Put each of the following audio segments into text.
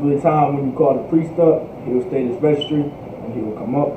be a time when you call the priest up, he will state his registry, and he will come up.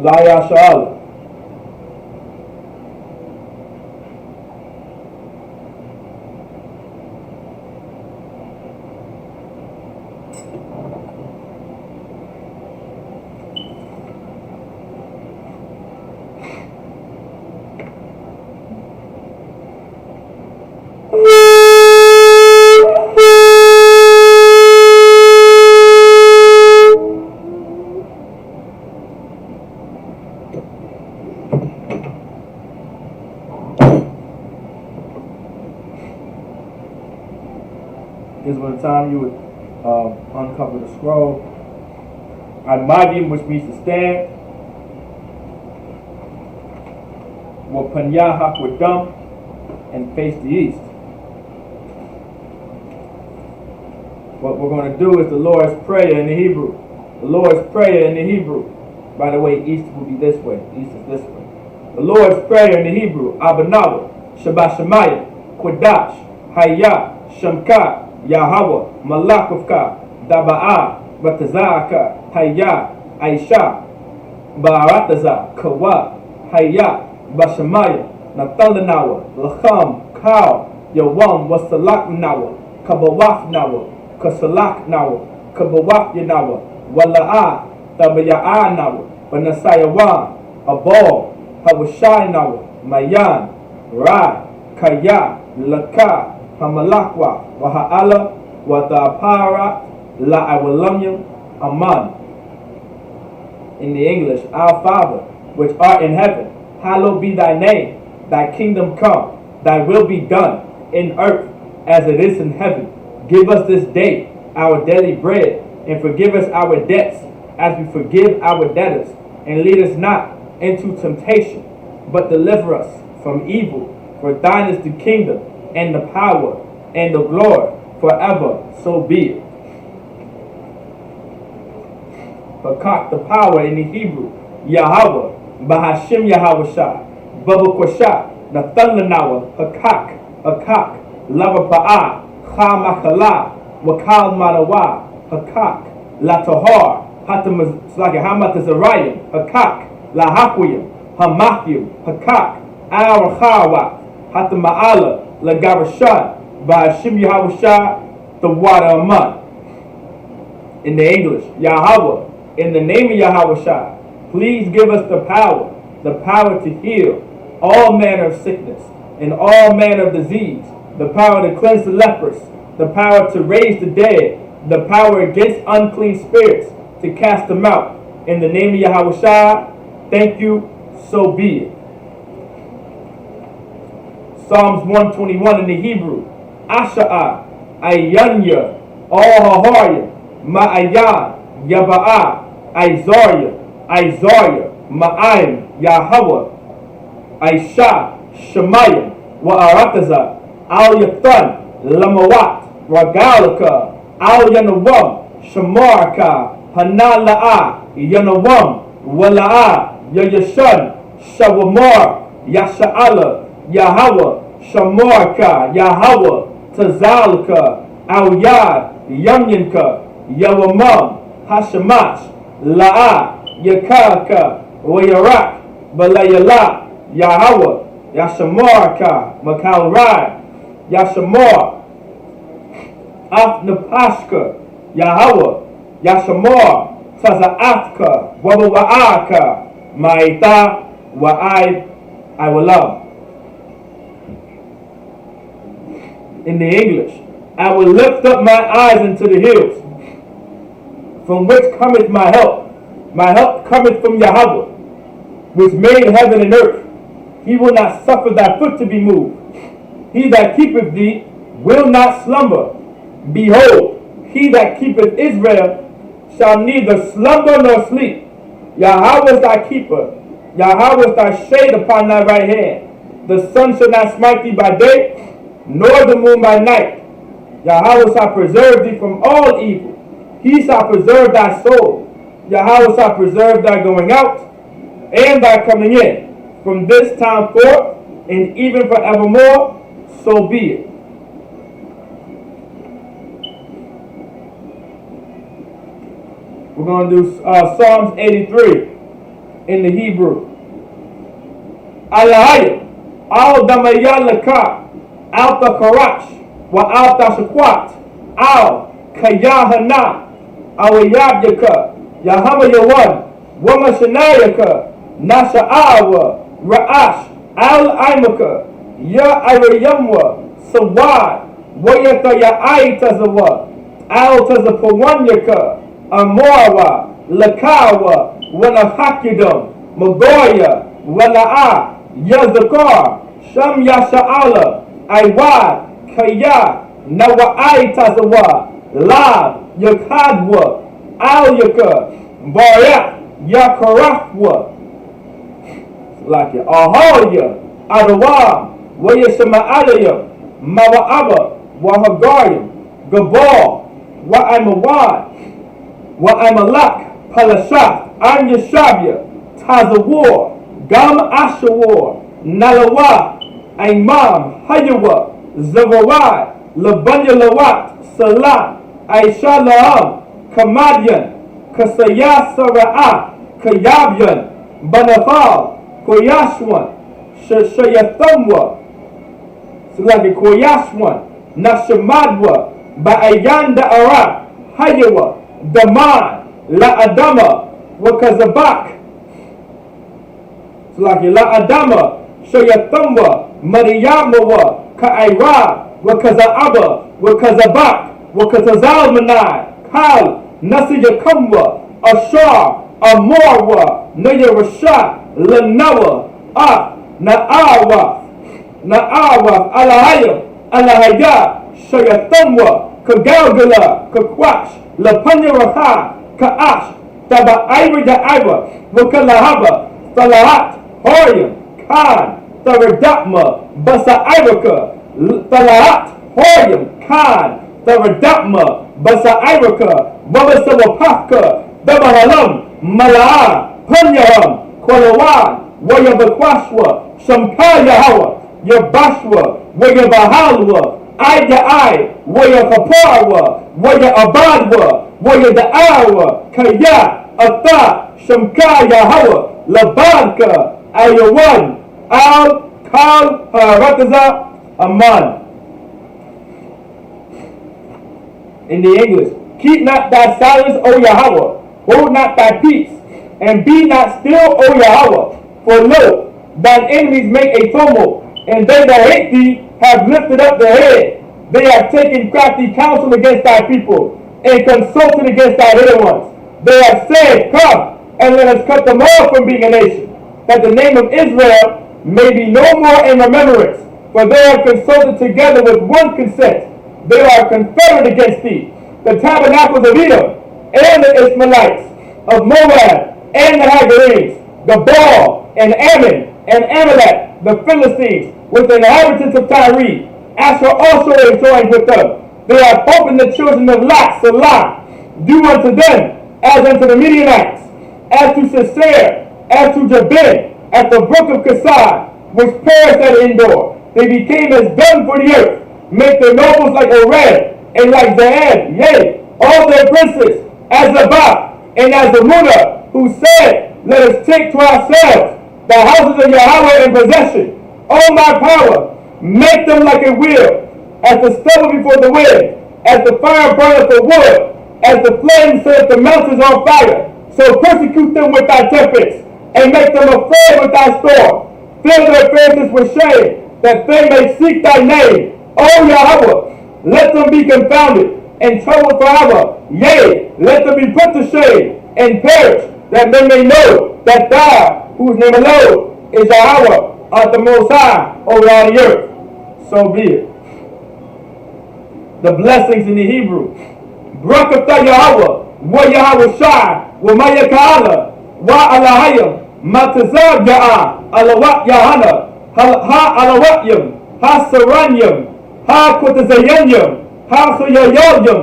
Laya Sha'ala. Is when the time you would uncover the scroll. Al-Mahdim, which means to stand. Wapanya Hakwadam, and face the east. What we're going to do is the Lord's Prayer in the Hebrew. The Lord's Prayer in the Hebrew. By the way, east will be this way. East is this way. The Lord's Prayer in the Hebrew. Abanawa, Shabbat Shemayim, Qudash, Hayya, Shamka, Yahweh, Malakufka, Daba'a, Batazaka, Hayya, Aisha, Ba'arataza, Kawa, Hayya, Bashamaya, Natalanawa, Lacham, Kau, Yawam, Wasalak Nawa, Kabawaf Nawa, Kasalak Nawa, Kabawaf Yanawa, Wala'a, Tabaya'a Nawa, Banasayawan, Abal, Hawashai Nawa, Mayan, Rai, Kaya, Laka, Hamalakwa, Waha'ala, Watapara, La Awalamyam, Aman. In the English, Our Father, which art in heaven, hallowed be thy name. Thy kingdom come, thy will be done, in earth as it is in heaven. Give us this day our daily bread, and forgive us our debts, as we forgive our debtors. And lead us not into temptation, but deliver us from evil. For thine is the kingdom, and the power, and the glory, forever, so be it. Bakak, the power in the Hebrew, Yahweh, Bahashim Yahweh Shah, Baba Kwasha, Nathalanawa, Hakak, Akak, Lava Ba'a, Chamakala, Wakal Manawa, Hakak, Latahar, Hamatazarayim, Hakak, Lahakwiyim, Hamakyim, Hakak, Al Chawa, Hatama'ala, Lagarashad, Bahashim Yahweh Shah, the water of mud. In the English, Yahweh, in the name of Yahweh Shah, please give us the power to heal all manner of sickness and all manner of disease, the power to cleanse the lepers, the power to raise the dead, the power against unclean spirits, to cast them out. In the name of Yahweh Shah, thank you, so be it. Psalms 121 in the Hebrew, Asha'a, Ayanya, All-Haharya, Ma'ayan, Yaba'a, Isaiah, Ma'ayim, Yahweh, Aisha, Shemayim, Wa'arataza, Al-Yathan, Lamawat, Ragalaka, Al-Yanawam, Shamaraka, Hanala'a, Yanawam, Wala'a, Yayashan, Shawamar, Yasha'ala, Yahweh, Shamarka, Yahweh, Tazalka, Al-Yad, Yamyanka, Yawamam, Hashamash, La'a, Yakaka, Wayarak, Balayala, Yahweh, Yashamarka, Makalrai, Yashamar, Afnapashka, Yahweh, Yashamar, Taza'atka, Wabawa'aka, Maita, what I will love. In the English, I will lift up my eyes into the hills, from which cometh my help. My help cometh from Yahweh, which made heaven and earth. He will not suffer thy foot to be moved. He that keepeth thee will not slumber. Behold, he that keepeth Israel shall neither slumber nor sleep. Yahweh is thy keeper. Yahweh is thy shade upon thy right hand. The sun shall not smite thee by day, nor the moon by night. Yahweh shall preserve thee from all evil. He shall preserve thy soul. Yahweh shall preserve thy going out and thy coming in, from this time forth and even forevermore. So be it. We're going to do Psalms 83 in the Hebrew. Alahaya, al damayalaka, al takarash, wa al tashakwat, al kayahana, awayabyaka, yahama yawan, wama shanayaka, nasha'awa, ra'ash, al aimaka, ya irayamwa, sawad, wayaka ya aitazawa, al tazapawanyaka, Amora, Lakawa, Wanahakidum, Magoya, Wana'a, Yazakar, Sham Yasha'ala, Iwad, Kaya, Nawa'ai Tazawa, Lab, Yakadwa, Alyaka, Barak, Yakarafwa, like it, Aholia, Adawam, Wayashama'alaya, Mawa'aba, Wahagarium, Gabal, Wa'amawad, Wa'amalak, Palashat, Anyashabya, Tazawar, Gam Ashawar, Nalawa, Imam, Hayawa, Zavarai, Labanya Lawat, Salat, Aisha Laham, Kamadian, Kasaya Sara'a, Kayabyan, Banafal, Koyashwan, Shayathamwa, Selagi Koyashwan, Nashamadwa, Ba'ayan Da'ara, Hayawa, Daman, La Adama, Wakazabak, Selagi La Adama, Shayathamwa, Mariyamawa, Ka'ira, Wakazaaba, Wakazabak, Wakazazalmanai, Kal, Nasiyakamwa, Ashar, Amorwa, Nayarashat, Lanawa, Na'awa, Alahaya, Shayathamwa, Kagalgala, Kakwash, Lapanyaraha, Ka'ash, Taba'ira Da'ira, Wakalahaba, Salahat, Horyam, Khan, Tharadapma, Basa'iraka, Salahat, Horyam, Khan, Tharadapma, Basa'iraka, Wabasawapaka, Dabahalam, Mala'a, Panyaham, Kwalawan, Wayabakwashwa, Shamkayahawa, Yabashwa, Wayabahalwa, Ai, Waya Kaparwa, Waya Abadwa, Waya Da'awa, Kaya, Ata, Shamkaya Hawa, Labanka, Ayawan, Al, Kal, Rataza, Aman. In the English, keep not thy silence, O Yahweh, hold not thy peace, and be not still, O Yahweh, for lo, thine enemies make a tumult, and they that hate thee have lifted up their head. They have taken crafty counsel against thy people, and consulted against thy little ones. They have said, come, and let us cut them off from being a nation, that the name of Israel may be no more in remembrance. For they have consulted together with one consent. They are confederate against thee, the tabernacles of Edom, and the Ishmaelites, of Moab, and the Hagarenes, Gabal, and Ammon, and Amalek, the Philistines, with the inhabitants of Tyre. Asher also is joined with them. They have opened the children of Lot, Salah, do unto them as unto the Midianites, as to Sisera, as to Jabin, at the brook of Kasai, which perished at Endor. They became as dung for the earth, make their nobles like Oreb, and like Zeeb, yea, all their princes, as Zabah, and as Amunah, who said, let us take to ourselves the houses of Yahweh in possession. O my power, make them like a wheel, as the stubble before the wind, as the fire burneth the wood, as the flame setteth the mountains on fire. So persecute them with thy tempests, and make them afraid with thy storm. Fill their faces with shame, that they may seek thy name. O Yahweh, let them be confounded and troubled forever. Yea, let them be put to shame and perish, that they may know that thou, whose name alone is Yahweh, art the Most High over all the earth. So be it. The blessings in the Hebrew. Barakatah Yahweh, wa Yahweh Shai, wa Maya Ka'ala, wa Alahayim, Matazab Ya'ah, Alawat Yahana, Ha Alawatyim, Ha Saranyim, Ha Kutazayanyim, Ha Suyayoyim,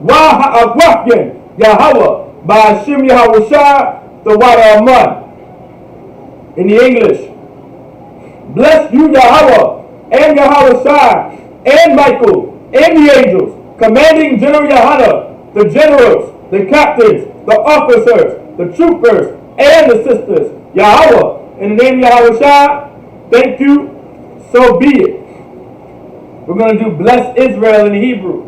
Wa Ha'agwafyim, Yahweh, Ba'ashim Yahweh Shai, the water of mud. In the English. Bless you, Yahweh, and Yahweh Shai, and Michael, and the angels, commanding General Yahana, the generals, the captains, the officers, the troopers, and the sisters. Yahweh, in the name of Yahweh Shai, thank you, so be it. We're going to do bless Israel in the Hebrew.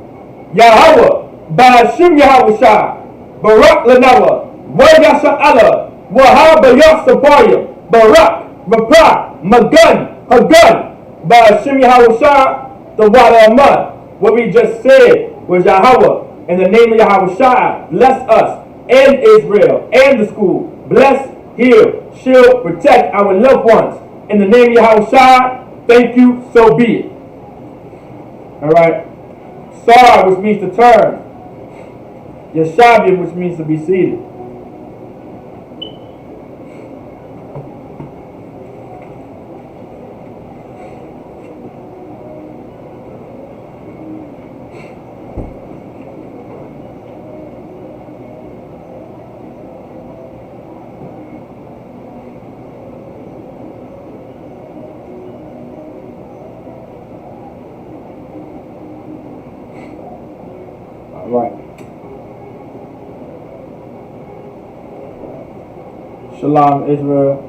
Yahweh, Ba'ashim Yahweh Shai, Barak Lanawa, Wa Yasha'ala, Wa Ha'bayasapayim, Barak, Rapah, Magun, Hagun, Ba'ashim Yahweh Shai, the water of mud. What we just said was Yahweh, in the name of Yahweh Shai, bless us and Israel and the school. Bless, heal, shield, protect our loved ones. In the name of Yahweh Shai, thank you, so be it. Alright. Sar, which means to turn. Yeshavim, which means to be seated. Right. Shalom, Israel.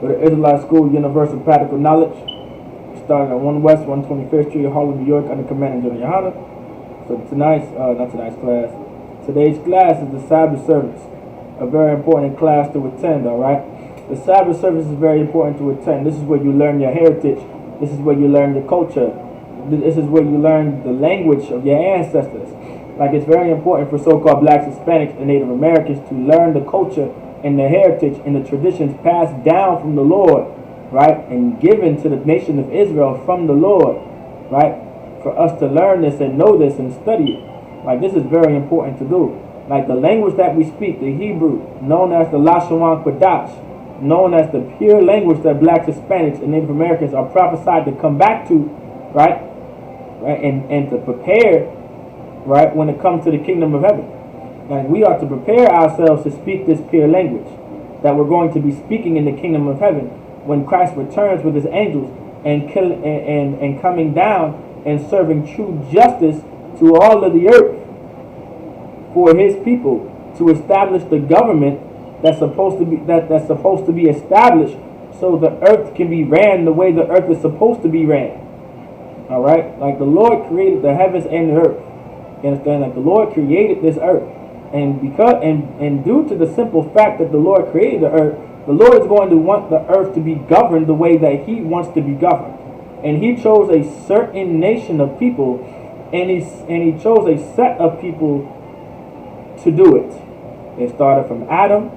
With the Israelite School, Universal Practical Knowledge. Starting at 1 West, 125th Street, Harlem, New York, under command of General Yahana. So today's class is the Sabbath service. A very important class to attend, alright? The Sabbath service is very important to attend. This is where you learn your heritage. This is where you learn your culture. This is where you learn the language of your ancestors. Like, it's very important for so-called blacks, Hispanics, and Native Americans to learn the culture and the heritage and the traditions passed down from the Lord, right, and given to the nation of Israel from the Lord, right, for us to learn this and know this and study it. Like, this is very important to do. Like, the language that we speak, the Hebrew, known as the Lashawan Kodash, known as the pure language that blacks, Hispanics, and Native Americans are prophesied to come back to, right, and to prepare, right, when it comes to the kingdom of heaven. And we are to prepare ourselves to speak this pure language that we're going to be speaking in the kingdom of heaven when Christ returns with his angels and coming down and serving true justice to all of the earth for his people, to establish the government that's supposed to be established so the earth can be ran the way the earth is supposed to be ran. All right, like the Lord created the heavens and the earth. You understand? Like the Lord created this earth, and due to the simple fact that the Lord created the earth, the Lord is going to want the earth to be governed the way that he wants to be governed. And he chose a certain nation of people, and he chose a set of people to do it. It started from Adam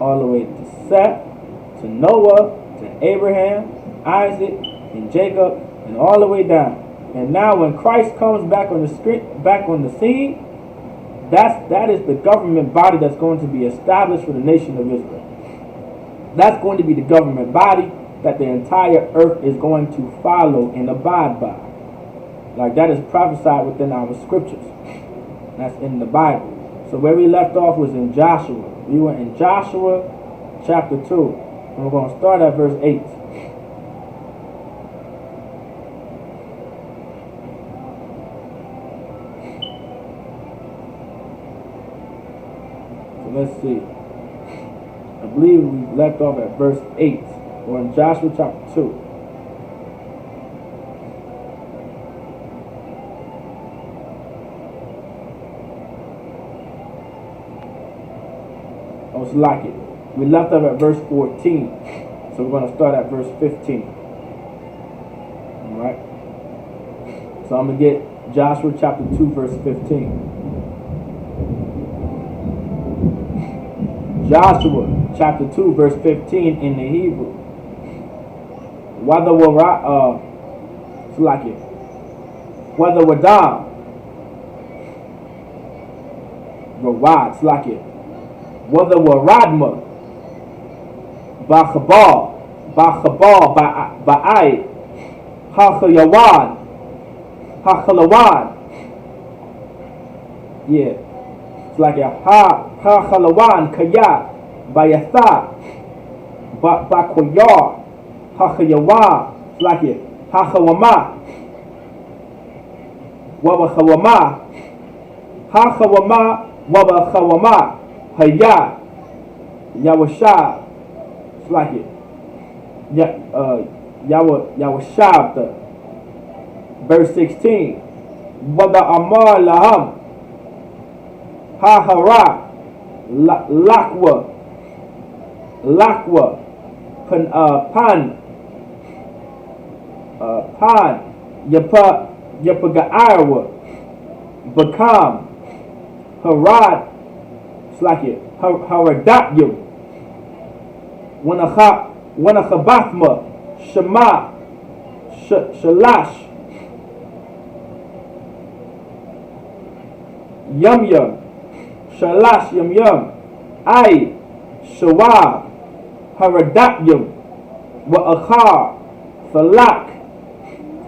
all the way to Seth, to Noah, to Abraham, Isaac, and Jacob, and all the way down. And now when Christ comes back on the scene, that is the government body that's going to be established for the nation of Israel. That's going to be the government body that the entire earth is going to follow and abide by. Like, that is prophesied within our scriptures. That's in the Bible. So where we left off was in Joshua. We were in Joshua chapter 2. And we're going to start at verse 8. Let's see. I believe we left off at verse 8. Or in Joshua chapter 2. Most like it. We left off at verse 14. So we're going to start at verse 15. Alright? So I'm going to get Joshua chapter 2, verse 15. Joshua chapter 2, verse 15 in the Hebrew. Whether Wadam, Rawad, Slakia, whether Waradma, Bachabal, Ba'ai, Hachalawan, yeah, it's like a Hachalawan, Kaya, Bayatha, Bakoyar, Hachayawa, it's like it, Hachawama, Wabachawama, Hachawama, Wabachawama, Haya, Yawashab, it's like it, Yawashab, verse 16, Wada Amar Laham, Hahara, Lakwa, Pan, Yapaga'arwa, Bakam, Harad, it's like it, Haradatyum, Wanachabathma, Shema, Shalash, Yum, Shalash, Yum, Ai, Shawab, Haradatyum, Wa'achar,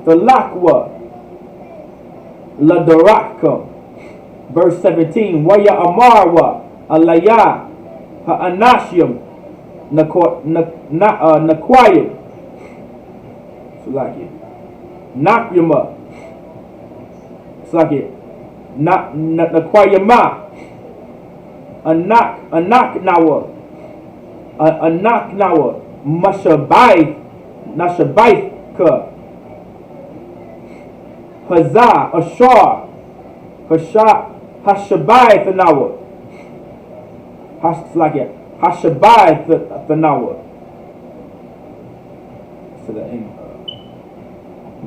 Thalakwa, Ladaraka, verse 17, Waya Amarwa, Alaya, Ha'anashyam, Nakwayim, it's like it, Nakyama, it's like it, Nakwayama, Anak Nawa, Nashabaika, Hazah, Ashar, Hashabai Thanawa. It's like it. Hashabai Thanawa. So the end.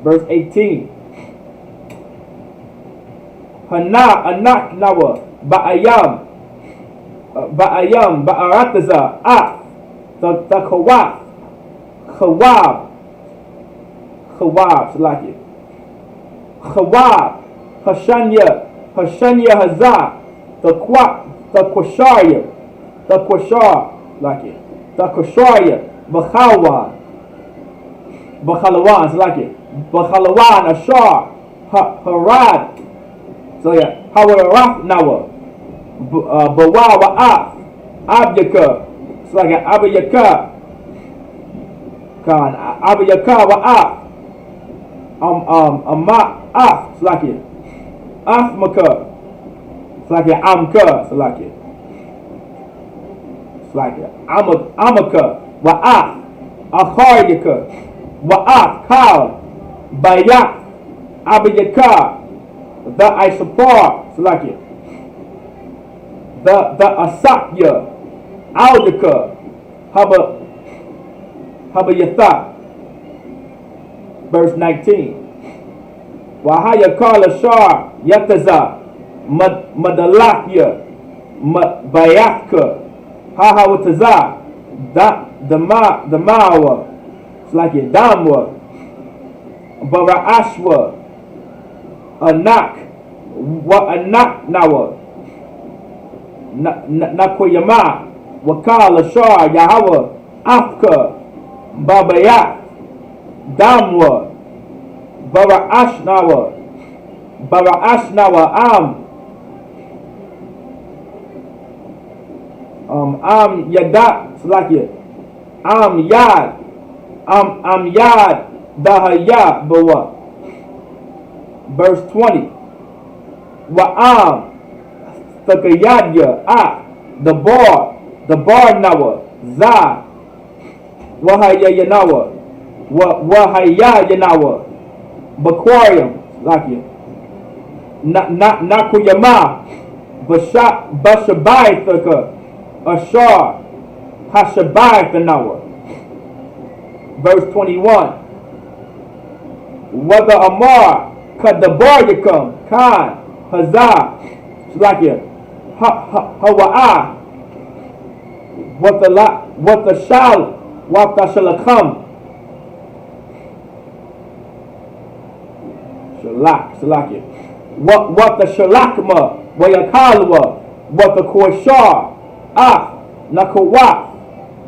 Verse 18. Anak Nawa, Ba'ayam, Ba'arataza, the Khawab, it's like it. Khawab, Hashanya Hazah, the Kwasharya, like it. The Kwasharya, Bakhalawan, it's like it. Bakhalawan, Ashar, Harad, so yeah, Hawaraf Nawa, Bawawa'af, Abyaka, it's like an Abyaka, Khan, Abyaka Wa'af, it's like it. Afmaka, it's like it. Amka, it's like it. It's like it. Amaka, Wa'af, Akharyaka, Wa'af, Kal, Bayak, Abyaka, the Isupk, it's like it. The Asakya, Aldaka, Habayatha, verse 19. Wahaya Kala Shar Yataza Madalakya Bayatka Hahawataza the Mawa, it's like a Damwa, Bara'ashwa, Anak Nawa, Nakoyama, Wakala Shar Yahawa, Afka, Babayat, Damwa, Bara'ashnawa, Am Yadat, it's like it. Am Yad, Dahaya, Bawa. Verse 20. Wa'am, Thakayadya, the bar Nawa, Za, Wahaya Yanawa, Wahaya Yanawa, Bakwarium, like it. Nakuyama, Bashabai Thaka, Ashar, Hashabai Tanawa. Verse 21. Whether Amar, Kadabar Yakum, Khan, Hazah, Slakia, Hawa'ah, what the Shal, what the Shalakam, Shalakia, what the Shalakma, Wayakalwa, what the Korshar, Nakawah,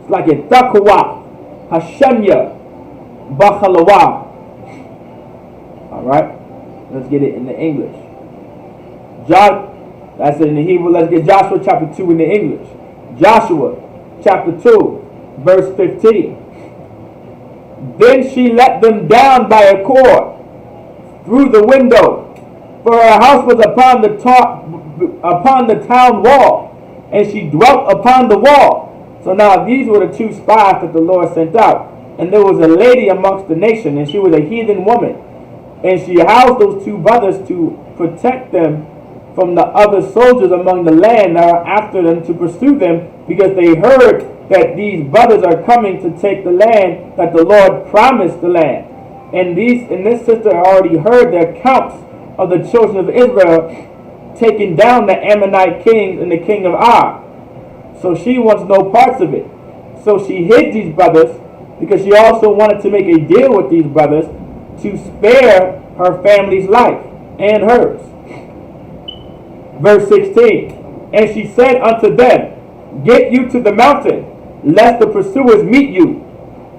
it's like a Dakawah, Hashemya, Bakhalawa. Alright, let's get it in the English. That's it in the Hebrew. Let's get Joshua chapter 2 in the English. Joshua chapter 2, verse 15. Then she let them down by a cord through the window, for her house was upon the town wall, and she dwelt upon the wall. So now these were the two spies that the Lord sent out. And there was a lady amongst the nation, and she was a heathen woman. And she housed those two brothers to protect them from the other soldiers among the land that are after them to pursue them, because they heard that these brothers are coming to take the land that the Lord promised the land. And this sister already heard the accounts of the children of Israel taking down the Ammonite kings and the king of Ar. So she wants no parts of it. So she hid these brothers, because she also wanted to make a deal with these brothers to spare her family's life and hers. Verse 16. And she said unto them, Get you to the mountain, lest the pursuers meet you,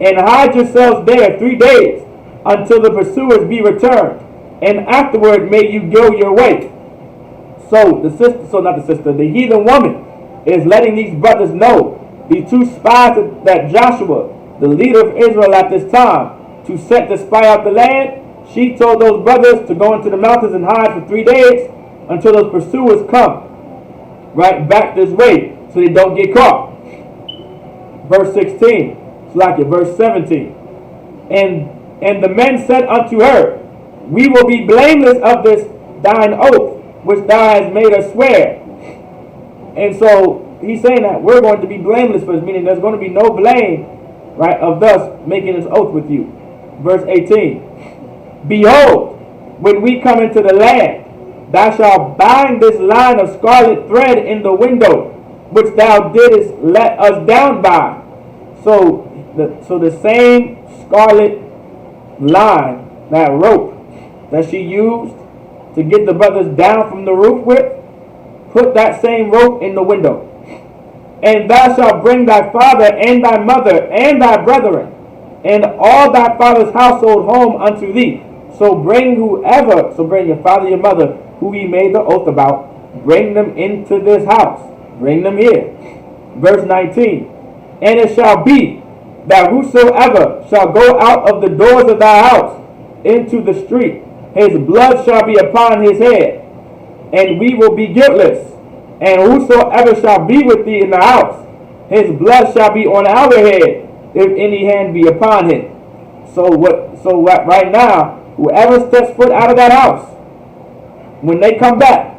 and hide yourselves there 3 days, until the pursuers be returned, and afterward may you go your way. So the heathen woman is letting these brothers know, these two spies that Joshua, the leader of Israel at this time, to set to spy out the land, she told those brothers to go into the mountains and hide for 3 days until those pursuers come right back this way, so they don't get caught. Verse 16, verse 17. And the men said unto her, We will be blameless of this thine oath, which thou hast made us swear. And so he's saying that we're going to be blameless for this, meaning there's going to be no blame, right, of thus making this oath with you. Verse 18. Behold, when we come into the land, thou shalt bind this line of scarlet thread in the window, which thou didst let us down by. So the same scarlet line, that rope that she used to get the brothers down from the roof with, put that same rope in the window. And thou shalt bring thy father and thy mother and thy brethren and all thy father's household home unto thee. So bring your father, your mother, who he made the oath about, bring them into this house. Bring them here. Verse 19. And it shall be that whosoever shall go out of the doors of thy house into the street, his blood shall be upon his head, and we will be guiltless. And whosoever shall be with thee in the house, his blood shall be on our head, if any hand be upon him. Right now, whoever steps foot out of that house, when they come back,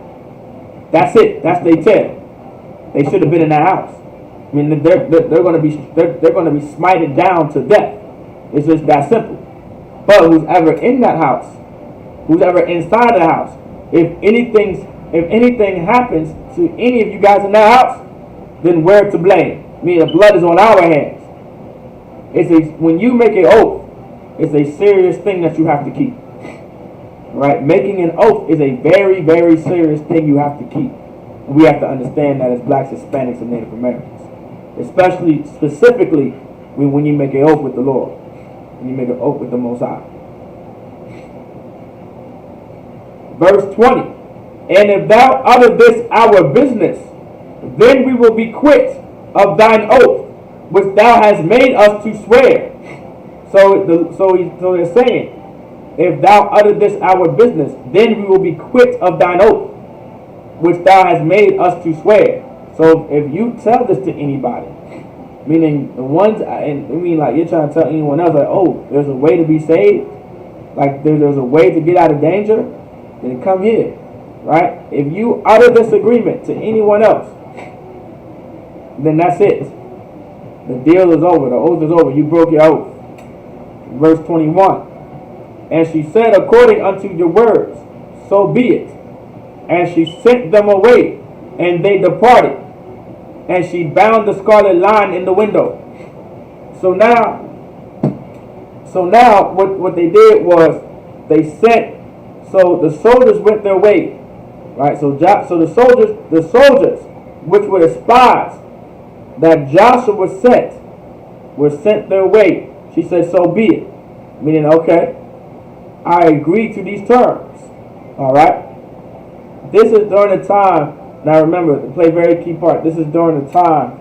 that's it. That's their tale. They should have been in that house. I mean, they're going to be smited down to death. It's just that simple. But who's ever in that house, who's ever inside the house, if anything happens to any of you guys in that house, then we're to blame. I mean, the blood is on our hands. When you make an oath, it's a serious thing that you have to keep. Right? Making an oath is a very, very serious thing you have to keep. And we have to understand that as blacks, Hispanics, and Native Americans. Specifically, when you make an oath with the Lord. When you make an oath with the Most High. Verse 20. And if thou utter this our business, then we will be quit of thine oath, which thou hast made us to swear. So they're saying, if thou utter this our business, then we will be quit of thine oath, which thou hast made us to swear. So if you tell this to anybody, meaning the ones, like you're trying to tell anyone else, like, oh, there's a way to be saved, like there's a way to get out of danger, then come here, right? If you utter this agreement to anyone else, then that's it. The deal is over. The oath is over. You broke your oath. Verse 21. And she said, according unto your words, so be it. And she sent them away, and they departed. And she bound the scarlet line in the window. So now what they did was they sent. So the soldiers went their way, right? So the soldiers, which were the spies that Joshua sent, were sent their way. She said, so be it. Meaning, okay, I agree to these terms. All right. This is during the time. Now remember, to play a very key part. This is during the time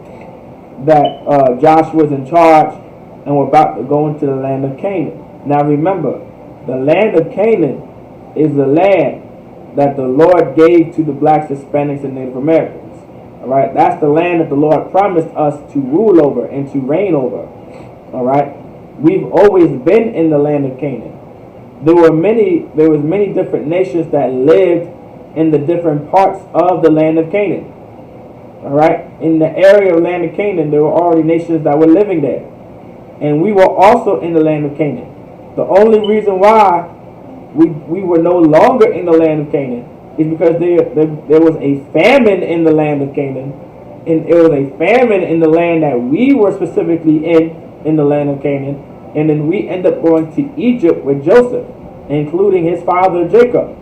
that Joshua was in charge, and we're about to go into the land of Canaan. Now remember, the land of Canaan is the land that the Lord gave to the blacks, Hispanics, and Native Americans. All right, that's the land that the Lord promised us to rule over and to reign over. All right, we've always been in the land of Canaan. There was many different nations that lived in the different parts of the land of Canaan. All right, in the area of land of Canaan, there were already nations that were living there, and we were also in the land of Canaan. The only reason why we were no longer in the land of Canaan is because there was a famine in the land of Canaan, and it was a famine in the land that we were specifically in the land of Canaan, and then we end up going to Egypt with Joseph, including his father Jacob.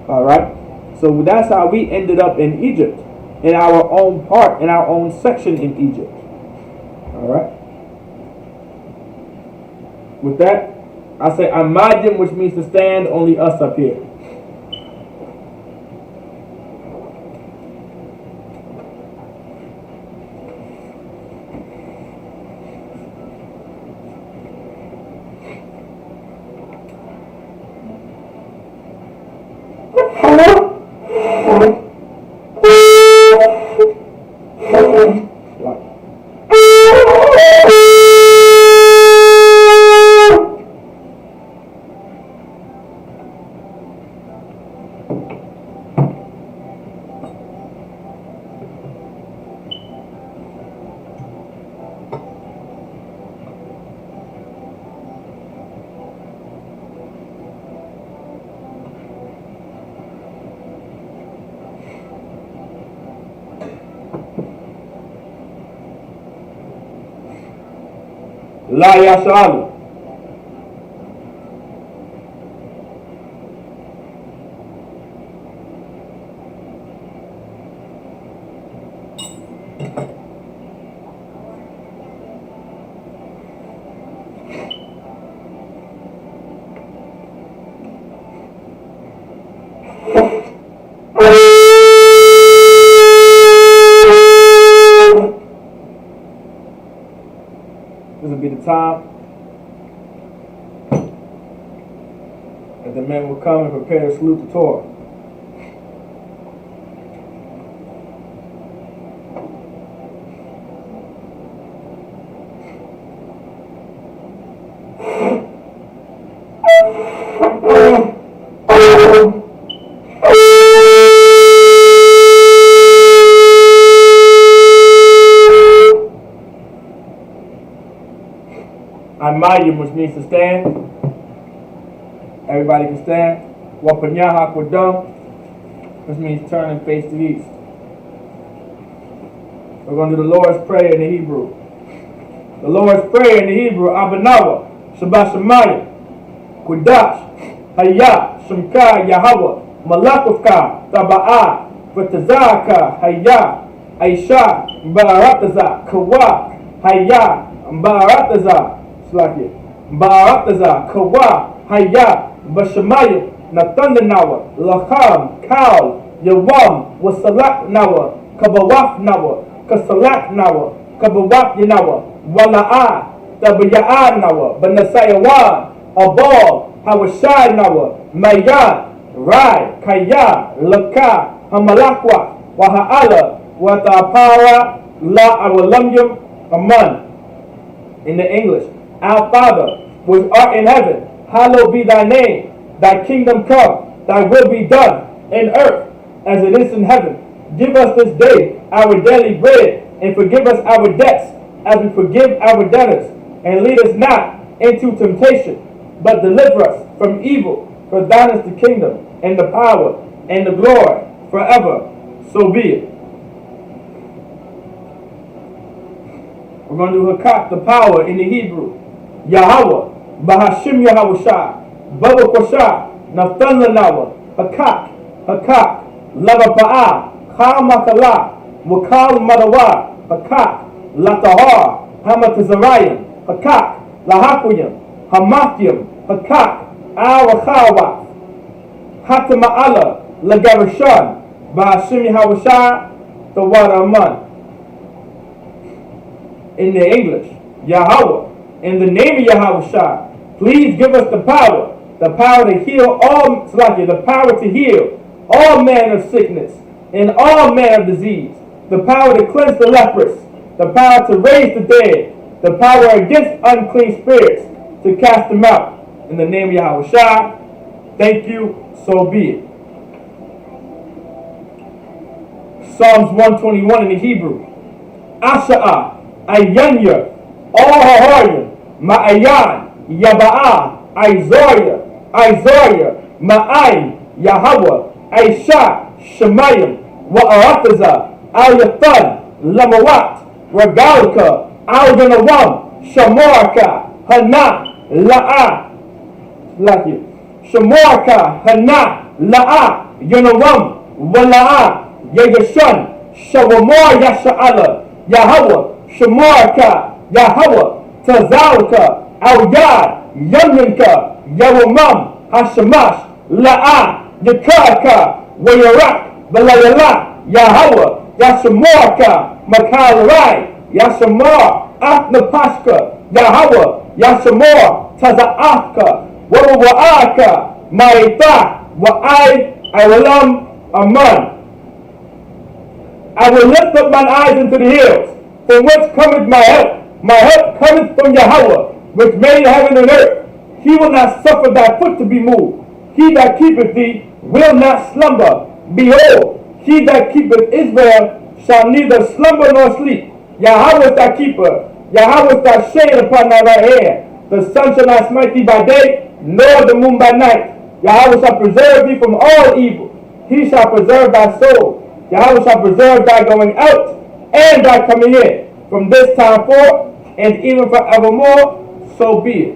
All right, so that's how we ended up in Egypt, in our own part, in our own section in Egypt. All right. With that, I say Amadim, which means to stand, only us up here. La Yashalu. This will be the time that the men will come and prepare to salute the Torah. Amayim, which means to stand. Everybody can stand. Wapanyaha Kwadum, which means turn and face the east. We're going to do the Lord's Prayer in the Hebrew. The Lord's Prayer in the Hebrew, Abanawa, Shabbat Shemayim, Kudash, Hayah, Shemka, Yahweh, Malakufka, Taba'ah, Vatazaka, Hayah, Aisha, Mbarataza, Kawa, Hayah, Mbarataza, Ba'arataza, Kawa, Hayah, Bashamayim, Natandanawa, Lacham, Kal, Yawam, Wasalak Nawa, Kabawaf Nawa, Kasalak Nawa, Kabawaf Yanawa, Wala'a, Tabaya'a Nawa, Banasayawan, Abal, Hawashai Nawa, Mayan, Rai, Kaya, Laka, Hamalakwa, Waha'ala, Watapara, La Awalamyum, Aman. In the English, Our Father, which art in heaven, hallowed be thy name. Thy kingdom come, thy will be done, in earth as it is in heaven. Give us this day our daily bread, and forgive us our debts, as we forgive our debtors. And lead us not into temptation, but deliver us from evil. For thine is the kingdom, and the power, and the glory, forever. So be it. We're going to do Hakak, the power, in the Hebrew. Yahweh, Bahashim Yahawashah, Baba Kwashah, Naftan Lanawa, Hakak, Hakak, Lava Pa'ah, Khal Makala, Wakal Madawa, Hakak, Latahar, Hamatazarayim, Hakak, Lahakuyim, Hamathim, Hakak, Awachawa, Hatama'ala, Lagarishan, Bahashim Yahawashah, the Waraman. In the English, Yahweh, in the name of Yahawashah, please give us the power to heal all, the power to heal all manner of sickness and all manner of disease, the power to cleanse the leprous, the power to raise the dead, the power against unclean spirits, to cast them out. In the name of Yahawashah, thank you, so be it. Psalms 121 in the Hebrew. Asha'ah, Ayanya, All-Hahoyim, Ma'ayan, Yaba'ah, Izoria, Ma'ayin, Yahweh, Aisha, Shemayim, Wa'arataza, Al-Yathan, Lamawat, Regalka, Al-Yanawam, Shamorka, Hana, La'ah, Shamorka, Hana, La'ah, Yanawam, Wala'ah, Yagashan, Shawamor Yasha'ala, Yahweh, Shemorka, Yahweh, Tazalka, Al-Yad, Yamyanka, Yawamam, Hashamash, La'ah, Yakarka, Wayarak, Balayala, Yahweh, Yashemorka, Makalarai, Yashamor, Atnapashka, Yahweh, Yashamor, Taza'aka, Wawa'aka, Ma'ita, Wa'ai, Iwalam, Aman. I will lift up mine eyes into the hills, from whence cometh my help. My help cometh from Yahweh, which made heaven and earth. He will not suffer thy foot to be moved. He that keepeth thee will not slumber. Behold, he that keepeth Israel shall neither slumber nor sleep. Yahweh is thy keeper. Yahweh is thy shade upon thy right hand. The sun shall not smite thee by day, nor the moon by night. Yahweh shall preserve thee from all evil. He shall preserve thy soul. Yahweh shall preserve thy going out and thy coming in, from this time forth and even forevermore, so be it.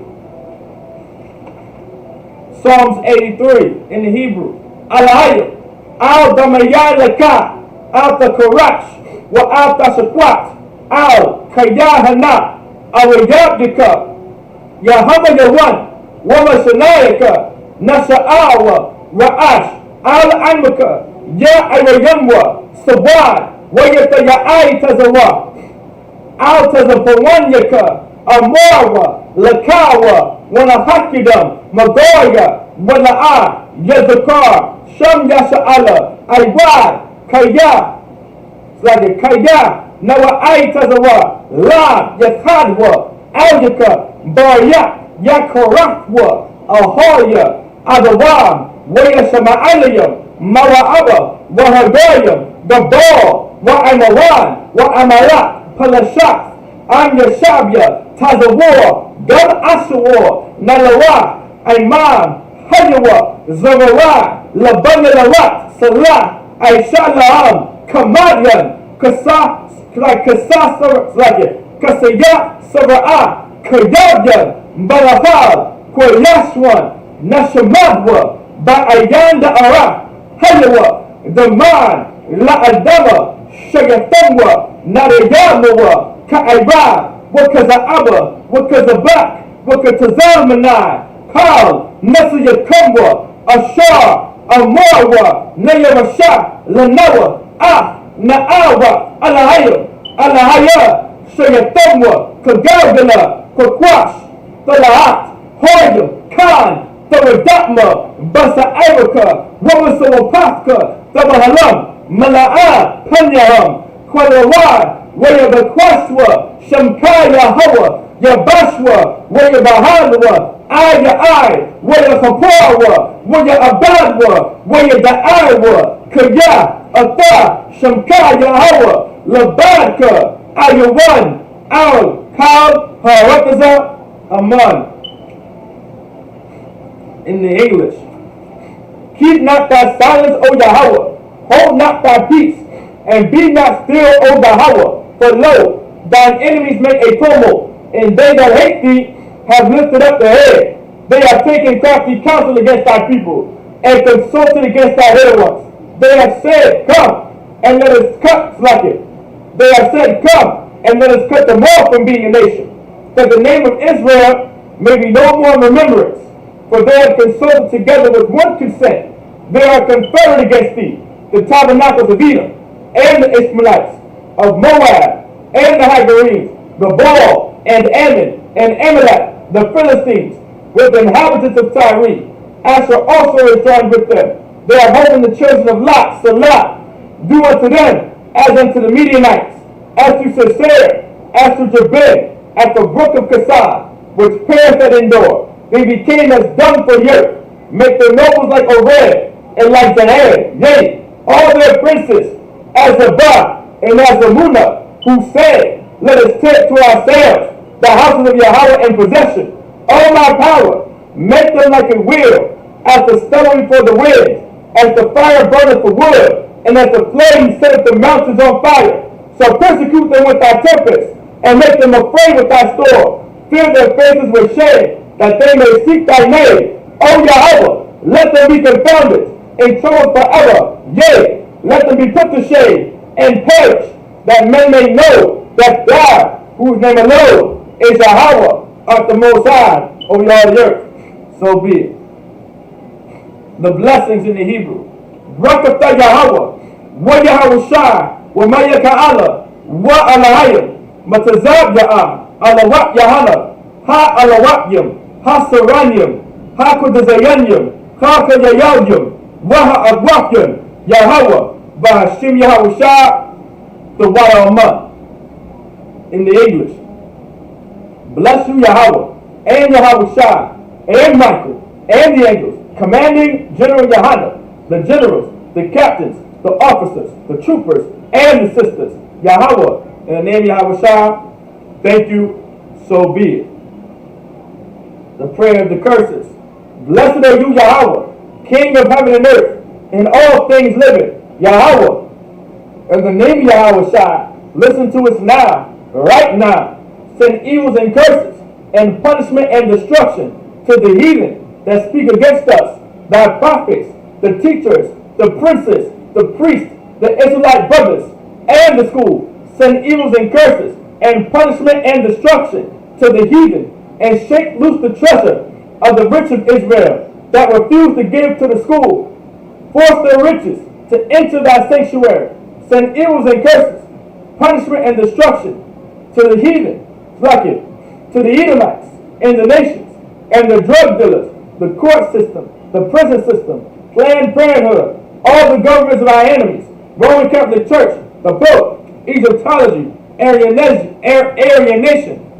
Psalms 83 in the Hebrew. Alahayim, al damayan laka, al takarash, wa al tashakwat, al kayahana, al yabdika, Yahama yawan, wa mashanayaka, nasha'awa, ra'ash, al anmaka, Ya Ayayamwa, Sabad, Wayata Ya'ai Tazawa, Al Tazapawanyaka, Amorwa, Lakawa, Wanahakidam, Magoya, Wana'a, Yazakar, Sham Yasha'ala, Aiwad, Kaya, it's like a Kaya, Nawa'ai Tazawa, La, Yakhadwa, Aljaka, Baryak, Yakorakwa, Ahoya, Adawam, Wayashama'alayam, Mawa'aba, Wahagoyim, Gabor, Wa'amawan, Wa'amarat, Palashat, Amyashabya, Tazawar, Gad Asawar, Nalawa, Aiman, Hayawa, Zavara, Labanalawat, Salah, Aishalaam, Kamadian, Kasaya, Sara'a, Kayabyan, Balafal, Koyashwan, Nashamadwa, Ba'ayanda Ara, Hayawa, the man, La Adama, Shagatamwa, Narayamawa, Ka'aiba, Wakaza'aba, Wakazabak, Wakatazalmanai, Kal, Nasiyakamwa, Ashar, Amarwa, Nayarasha, Lanawa, Na'awa, Alahaya, Shagatamwa, Kagagala, Kakwash, Talaat, Hoyam, Khan, Tawadatma, Basa Erica, Wamasawapaka, Tabahalam, Mala'a, Panyaham, Kwalawad, Wayabakwaswa, Shamkaya Hawa, Yabashwa, Wayabahalwa, Aya Ai, Wayahapawa, Wayabadwa, Wayadaiwa, Kaya, Atha, Shamkaya Hawa, Labadka, Ayawan, Al, Kal, Harakaza, Aman. In the English. Keep not thy silence, O Yahweh. Hold not thy peace, and be not still, O Yahweh. For lo, thine enemies make a tumult, and they that hate thee have lifted up their head. They have taken crafty counsel against thy people, and consulted against thy little ones. They have said, come, and let us cut Slacket. They have said, come, and let us cut them off from being a nation, that the name of Israel may be no more in remembrance. For they have consulted together with one consent. They are conferred against thee, the tabernacles of Edom, and the Ishmaelites, of Moab, and the Hagarenes, the Baal, and Ammon, and Amalek, the Philistines, with the inhabitants of Tyre. Asher also is joined with them. They are holding the children of Lot, Salah. Do unto them as unto the Midianites, as to Sisera, as to Jabin, at the brook of Kasah, which perished at Endor. They became as dung for the earth. Make their nobles like Oreb, and like Zahar, yea, all their princes, as Zabah, and as Amunah, who said, let us take to ourselves the houses of Yahweh in possession. All my power, make them like a wheel, as the stubble before the wind, as the fire burneth for wood, and as the flame setteth the mountains on fire. So persecute them with thy tempest, and make them afraid with thy storm. Fill their faces with shame, that they may seek thy name. O Yahweh, let them be confounded, and troubled forever. Yea, let them be put to shame, and perish, that men may know that God, whose name alone is Yahweh, art the Most High over all the earth. So be it. The blessings in the Hebrew. Barakatah Yahweh, wa Yahweh Shai, wa Maya Ka'ala, wa Alahayim, Matazab Ya'ah, Alawat Yahana, Ha Alawatyim, Ha Saranyim, Ha Kudazayanyim, Ha Kayayayim, wa Ha Agwakyim, Yahweh, Bahashim Yahweh Shai, the Wa'aman. In the English. Bless you, Yahweh, and Yahweh Shai, and Michael, and the angels, commanding General Yahana, the generals, the captains, the officers, the troopers, and the sisters. Yahweh, in the name of Yahweh Shai, thank you, so be it. The prayer of the curses. Blessed are you, Yahweh, King of heaven and earth, and all things living. Yahweh, in the name of Yahweh Shai, listen to us now, right now. Send evils and curses, and punishment and destruction to the heathen that speak against us, thy prophets, the teachers, the princes, the priests, the Israelite brothers, and the school. Send evils and curses, and punishment and destruction to the heathen, and shake loose the treasure of the rich of Israel that refuse to give to the school. Force their riches to enter thy sanctuary. Send evils and curses, punishment and destruction to the heathen, to the Edomites and the nations, and the drug dealers, the court system, the prison system, Planned Parenthood, all the governments of our enemies, Roman Catholic Church, the Pope, Egyptology, Aryanation,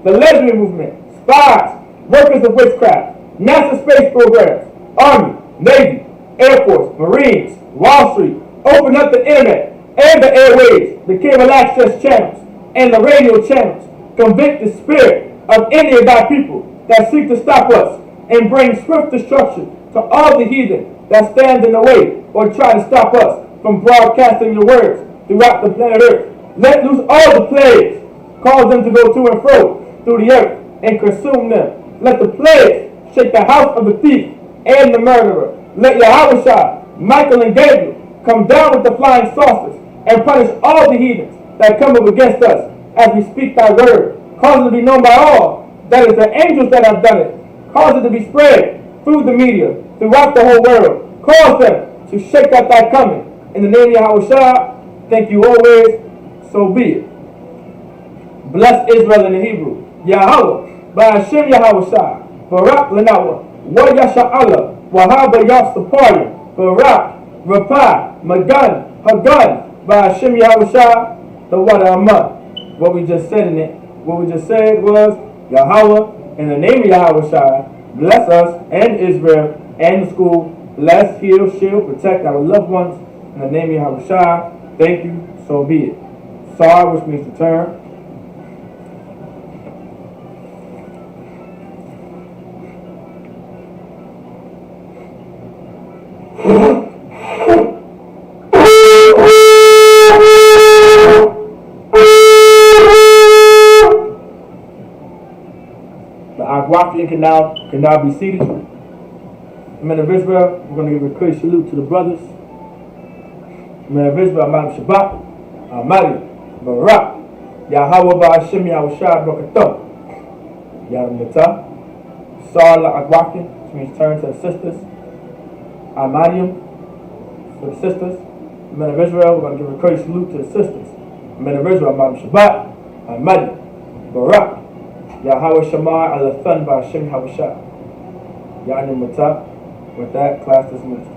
the lesbian movement, spies, workers of witchcraft, NASA space programs, Army, Navy, Air Force, Marines, Wall Street, open up the internet and the airwaves, the cable access channels, and the radio channels. Convict the spirit of any of thy people that seek to stop us, and bring swift destruction to all the heathen that stand in the way or try to stop us from broadcasting your words throughout the planet Earth. Let loose all the plagues, cause them to go to and fro through the earth and consume them. Let the plagues shake the house of the thief and the murderer. Let Yahweh Shai, Michael and Gabriel come down with the flying saucers and punish all the heathens that come up against us as we speak thy word. Cause it to be known by all that it's the angels that have done it. Cause it to be spread through the media, throughout the whole world. Cause them to shake out thy coming. In the name of Yahweh Shai, thank you always, so be it. Bless Israel in the Hebrew. Yahweh, Ba'ashem Yahweh Shai, Barak Lanawa, Wa Yasha'Allah, Wahaba Yasapaya, Barak, Rapah, Magan, Hagan, Ba'ashem Yahweh Shai, the Wada Amah. What we just said was, Yahweh, in the name of Yahweh Shai, bless us and Israel and the school. Bless, heal, shield, protect our loved ones. In the name of Yahweh Shai, thank you, so be it. Sar, which means to turn. Agwafian can now be seated. Men of Israel, we're going to give a quick salute to the brothers. Men of Israel, Madam Shabbat, Amali, Barak, Yahweh Ba'ashim Yahushua Brakato, Yadam Nata, Sarla Agwafian, which means turn to the sisters. Amadium, for the sisters. Men of Israel, we're going to give a quick salute to the sisters. Men of Israel, Madam Shabbat, Amali, Barak, Yahweh Shamar Alathan Ba'ashim Yahushua, Yadam Nata. With that, class dismissed.